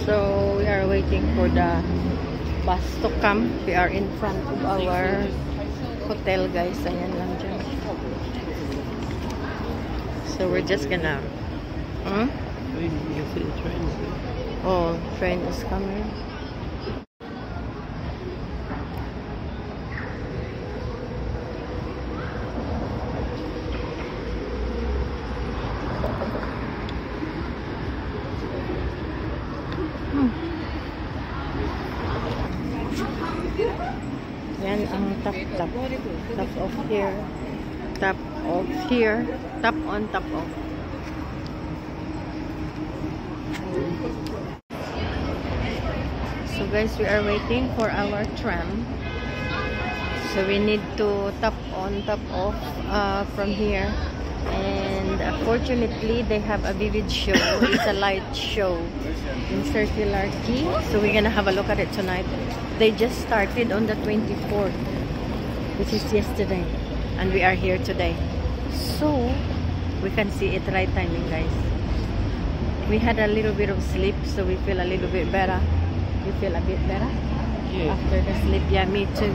So we are waiting for the bus to come. We are in front of our hotel, guys. Ayan lang dyan. So we're just gonna... Oh, train is coming. Yan ang top off here, top off here, top on, top off. So guys, we are waiting for our tram. So we need to tap on, tap off from here. And fortunately, they have a vivid show. It's a light show in Circular Quay. So we're gonna have a look at it tonight. They just started on the 24th, which is yesterday. And we are here today. So we can see it right timing, guys. We had a little bit of sleep, so we feel a little bit better. You feel a bit better? Yeah. After the sleep? Yeah, me too.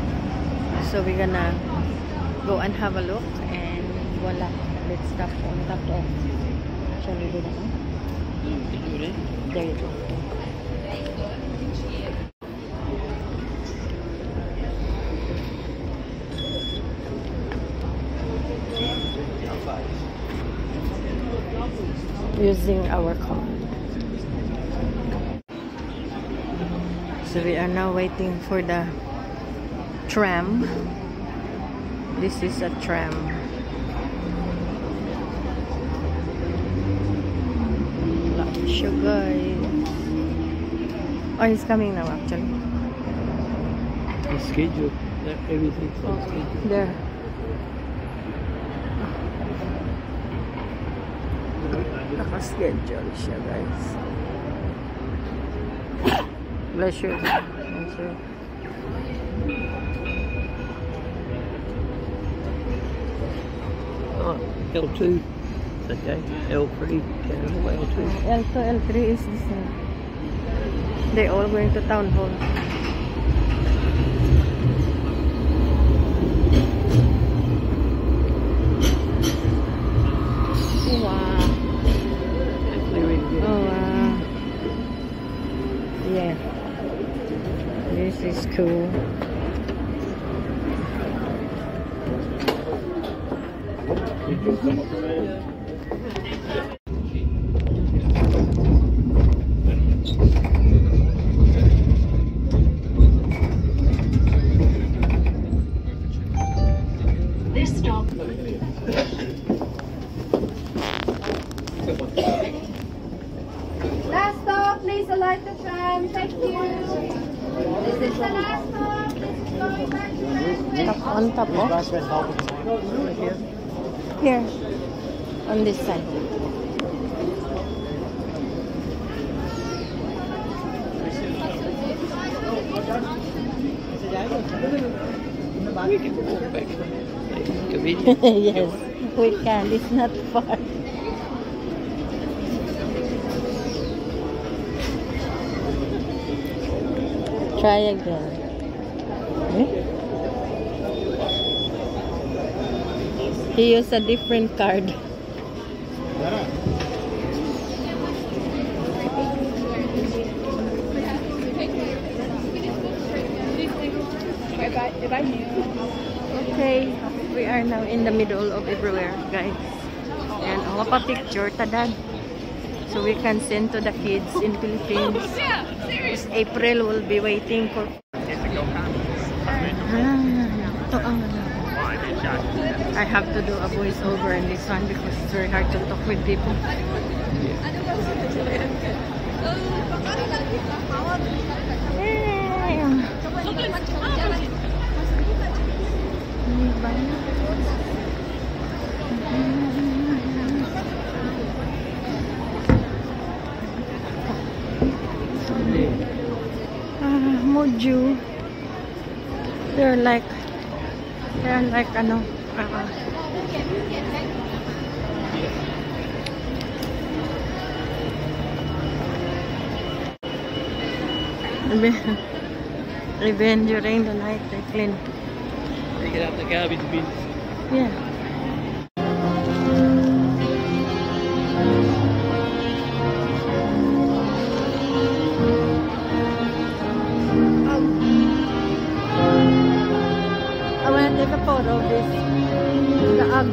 So we're gonna go and have a look, and voila, let's tap on, tap off. Shall we do that one? There you go. Using our card. So we are now waiting for the tram. This is a tram. Show guys. Oh, he's coming now actually. The schedule. Everything's on schedule. There. Naka-schedule siya, guys. Bless you. Bless you. Oh, L2. Okay. L3. L2. L2, L3 is the same. They all going to town hall. Wow. Oh wow. Yeah. This is cool. This stop. Last stop, please alight the tram. Thank you. This is the last stop. This is going back to Westway. Tap on, tap off. Here. On this side. We can walk back. Convenient. Yes, we can. It's not far. Try again. He used a different card. Okay, we are now in the middle of everywhere, guys. And all pa picture, tadad. So we can send to the kids in Philippines. This April will be waiting for... I have to do a voiceover in this one because it's very hard to talk with people. Moju. They're like ano, Even during the night, they clean. Take it out the garbage bins. Yeah. I want to take a photo of this. The ugg.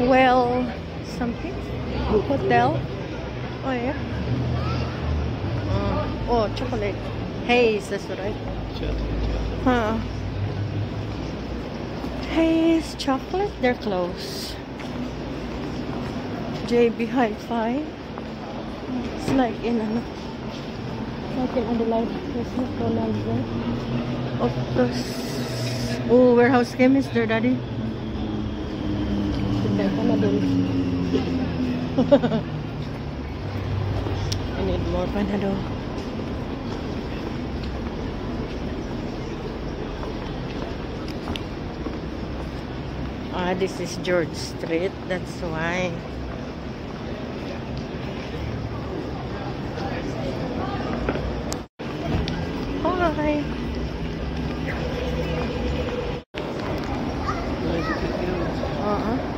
Well, something hotel. Oh yeah. Oh, chocolate. Haze, that's right. Huh. Haze chocolate. They're close. JB Hi-Fi. It's like in Adelaide. There's McDonald's there. Octos. Oh, warehouse chemist there, Daddy. I need more Panadol. Ah, this is George Street, that's why. Hi.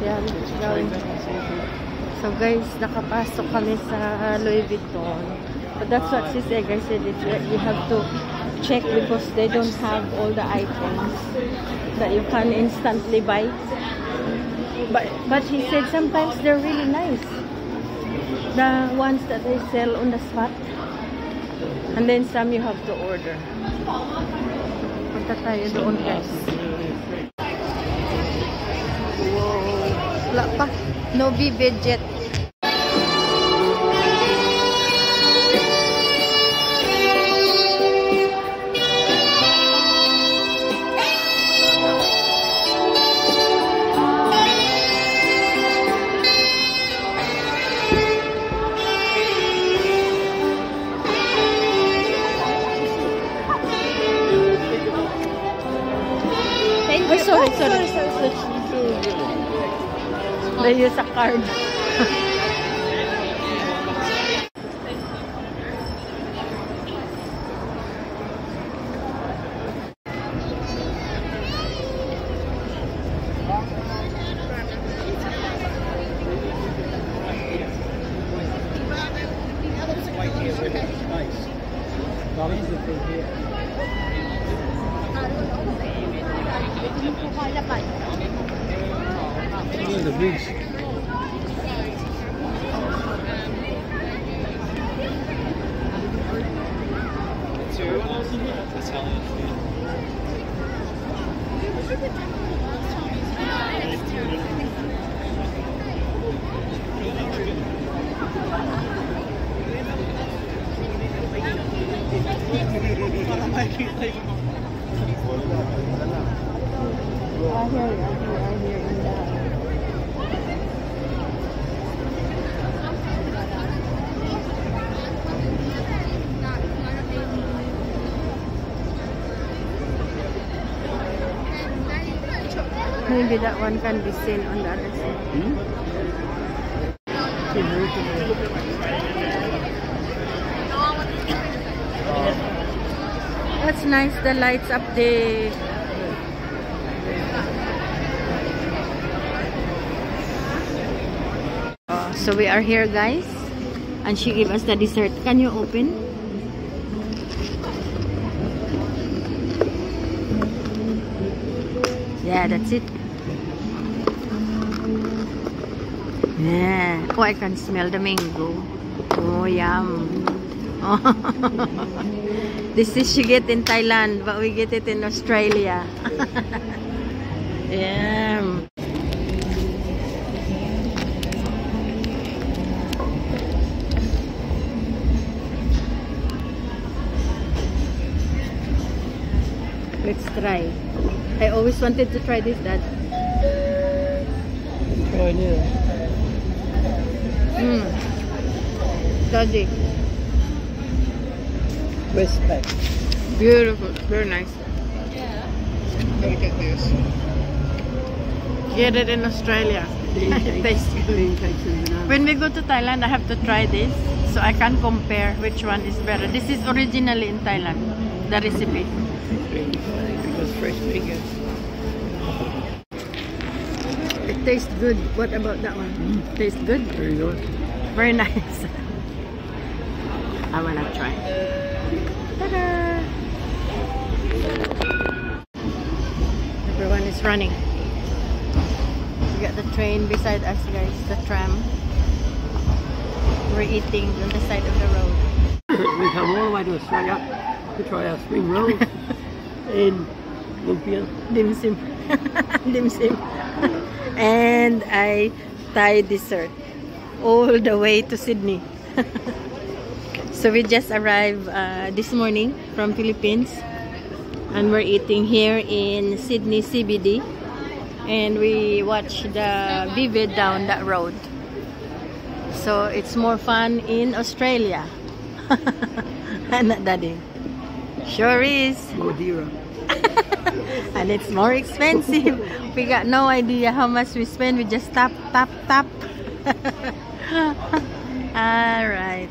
Yeah, let's go. So guys, nakapasok kami sa Louis Vuitton. But that's what she said, guys. Said you have to check because they don't have all the items that you can instantly buy. But he said sometimes they're really nice. The ones that they sell on the spot. And then some you have to order. Punta tayo doon, guys. Wala pa. No budget. Sorry. They use a card. The bridge. I hear in the maybe that one can be seen on the other side. That's nice, the lights up there. So we are here, guys, and she gave us the dessert. Can you open? Yeah, that's it. Yeah. Oh, I can smell the mango. Oh, yum. Oh. This is you get in Thailand, but we get it in Australia. Yum. Let's try. I always wanted to try this, Dad. Try now. Daddy. Westpac. Beautiful. Very nice. Look at this. Get it in Australia. It tastes good. When we go to Thailand, I have to try this so I can compare which one is better. This is originally in Thailand, the recipe. Because fresh mango. It tastes good. What about that one? Tastes good? Very good. Very nice. I wanna try. Ta-da! Everyone is running. We got the train beside us, guys. The tram. We're eating on the side of the road. We come all the way to Australia to try our spring rolls in lumpia. Dim sum. Dim sum. And I Thai dessert all the way to Sydney. So we just arrived this morning from Philippines, and we're eating here in Sydney CBD, and we watch the Vivid down that road. So it's more fun in Australia. Not Daddy. Sure is. More dearer. And it's more expensive. We got no idea how much we spend. We just tap, tap, tap. All right.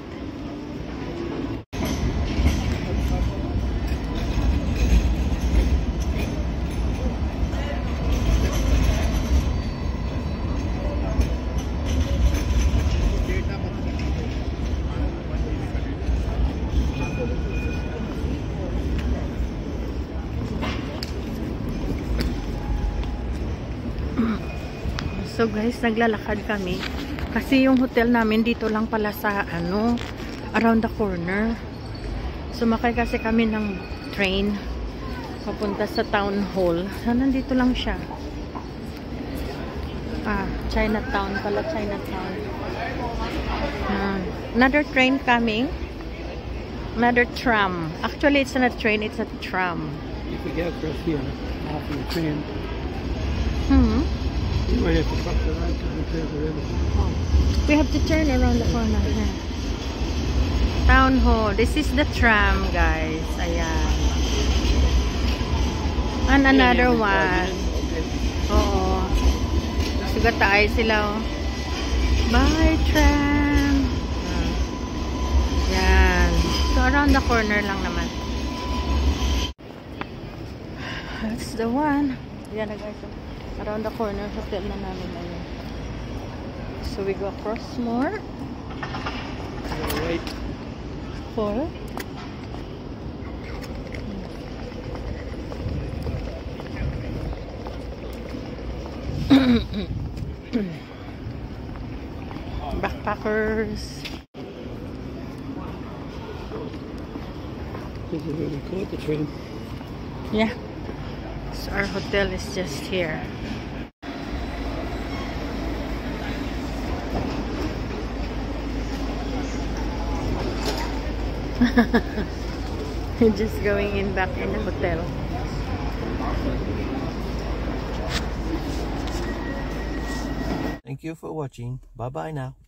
So guys, naglalakad kami kasi yung hotel namin dito lang pala sa around the corner. Sumakay kasi kami ng train papunta sa town hall. So nandito lang siya. Chinatown pala, Chinatown. Another train coming. Another tram. Actually, it's not a train, it's a tram. If we go across here after the tram, we might have to cross the road to the river. We have to turn around the corner. Town hall. This is the tram, guys. Ayan. And another one. Oo. Sugatay sila. Oh. Bye, tram. Yan. So, around the corner lang naman. That's the one. Yan na, guys. Around the corner, hotel na namin. Ayun. So, we go across more. Wait. For backpackers. This is where we caught the tram. Yeah. So our hotel is just here. Just going in back in the hotel. Thank you for watching. Bye bye now.